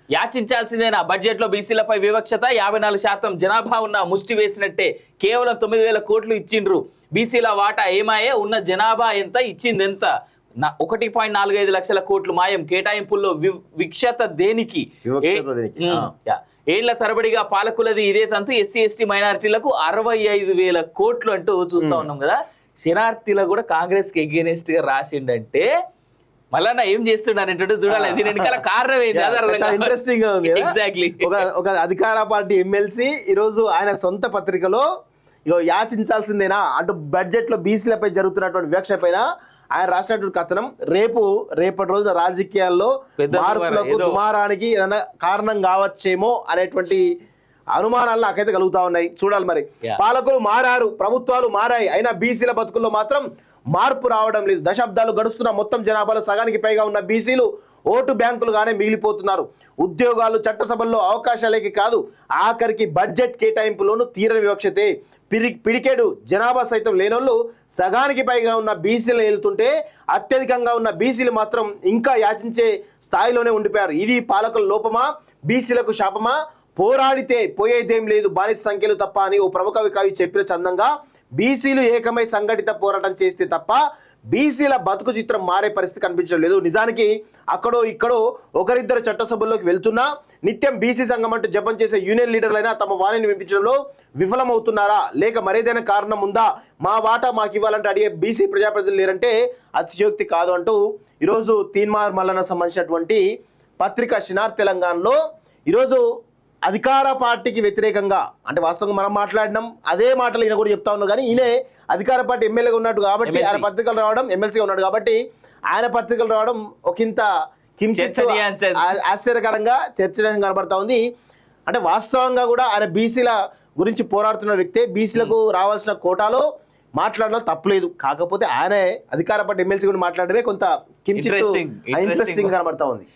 యాచించాల్సిందేనా budget లో బీసీలపై వివక్షత 54% జనాభా ఉన్న ముష్టి వేసినట్టే కేవలం 9,000 కోట్లు ఇచ్చిండ్రు బీసీల వాటా ఏమాయే ఉన్న జనాభా ఎంత ఇచ్చింది ఎంత 1.45 లక్షల కోట్లు మాయం కేటాయింపుల్లో విక్షత దేనికి ఏళ్ల తరబడిగా పాలకులది ఇదే తంతు ఎస్సీ ఎస్టీ మైనారిటీలకు 65,000 కోట్లు అంటూ చూస్తా ఉన్నాం కదా శనార్థిలో కూడా కాంగ్రెస్ కి ఎగెనిస్ట్ గా రాసిండంటే మళ్ళా ఏం చేస్తున్నారంటే చూడాలి దీని వెనకాల కారణం ఏంటి ఇంట్రెస్టింగ్ గా ఉంది ఎగ్జాక్ట్లీ ఒక అధికార పార్టీ ఎమ్మెల్సీ ఈ రోజు ఆయన సొంత పత్రికలో యాచించాల్సిందేనా అంటూ బడ్జెట్ లో బీసీలపై జరుగుతున్నటువంటి వివక్ష పైన ఆయన రాసినటువంటి కథనం రేపటి రోజు రాజకీయాల్లో మార్పులకు దుమారానికి ఏదైనా కారణం కావచ్చేమో అనేటువంటి అనుమానాలు నాకైతే కలుగుతా ఉన్నాయి చూడాలి మరి పాలకులు మారారు ప్రభుత్వాలు మారాయి అయినా బీసీల బతుకుల్లో మాత్రం మార్పు రావడం లేదు దశాబ్దాలు గడుస్తున్న మొత్తం జనాభాలో సగానికి పైగా ఉన్న బీసీలు ఓటు బ్యాంకులుగానే మిగిలిపోతున్నారు ఉద్యోగాలు చట్టసభల్లో అవకాశాలకి కాదు ఆఖరికి బడ్జెట్ కేటాయింపులోనూ తీరని వివక్షతే పిడికేడు జనాభా సైతం లేనోళ్ళు సగానికి పైగా ఉన్న బీసీలు ఏలుతుంటే అత్యధికంగా ఉన్న బీసీలు మాత్రం ఇంకా యాచించే స్థాయిలోనే ఉండిపోయారు ఇది పాలకుల లోపమా బీసీలకు శాపమా పోరాడితే పోయేదేం లేదు బానిస సంఖ్యలు తప్ప అని ఓ ప్రముఖ కవి చెప్పిన చందంగా బీసీలు ఏకమై సంఘటిత పోరాటం చేస్తే తప్ప బీసీల బతుకు చిత్రం మారే పరిస్థితి కనిపించడం లేదు నిజానికి అక్కడో ఇక్కడో ఒకరిద్దరు చట్టసభల్లోకి వెళ్తున్నా నిత్యం బీసీ సంఘం అంటూ జపం చేసే యూనియన్ లీడర్లైనా తమ వాణిని వినిపించడంలో విఫలమవుతున్నారా లేక మరేదైనా కారణం ఉందా మా వాటా మాకు ఇవ్వాలంటే అడిగే బీసీ ప్రజాప్రతినిధులు లేరంటే అతిశయోక్తి కాదు అంటూ ఈరోజు తీన్మార్ మల్లన్న సంబంధించినటువంటి పత్రిక షినార్ తెలంగాణలో ఈరోజు అధికార పార్టీకి వ్యతిరేకంగా అంటే వాస్తవంగా మనం మాట్లాడినాం అదే మాటలు ఈయన కూడా చెప్తా ఉన్నారు కానీ ఈయనే అధికార పార్టీ ఎమ్మెల్యేగా ఉన్నట్టు కాబట్టి ఆయన పత్రికలు రావడం ఎమ్మెల్సీగా ఉన్నాడు కాబట్టి ఆయన పత్రికలు రావడం ఒకంత ఆశ్చర్యకరంగా చర్చనీయంగా కనబడతా ఉంది అంటే వాస్తవంగా కూడా ఆయన బీసీల గురించి పోరాడుతున్న వ్యక్తే బీసీలకు రావాల్సిన కోటాలో మాట్లాడడం తప్పలేదు కాకపోతే ఆయన అధికార పార్టీ ఎమ్మెల్సీ గురించి మాట్లాడడమే కొంత ఇంట్రెస్టింగ్ కనబడతా ఉంది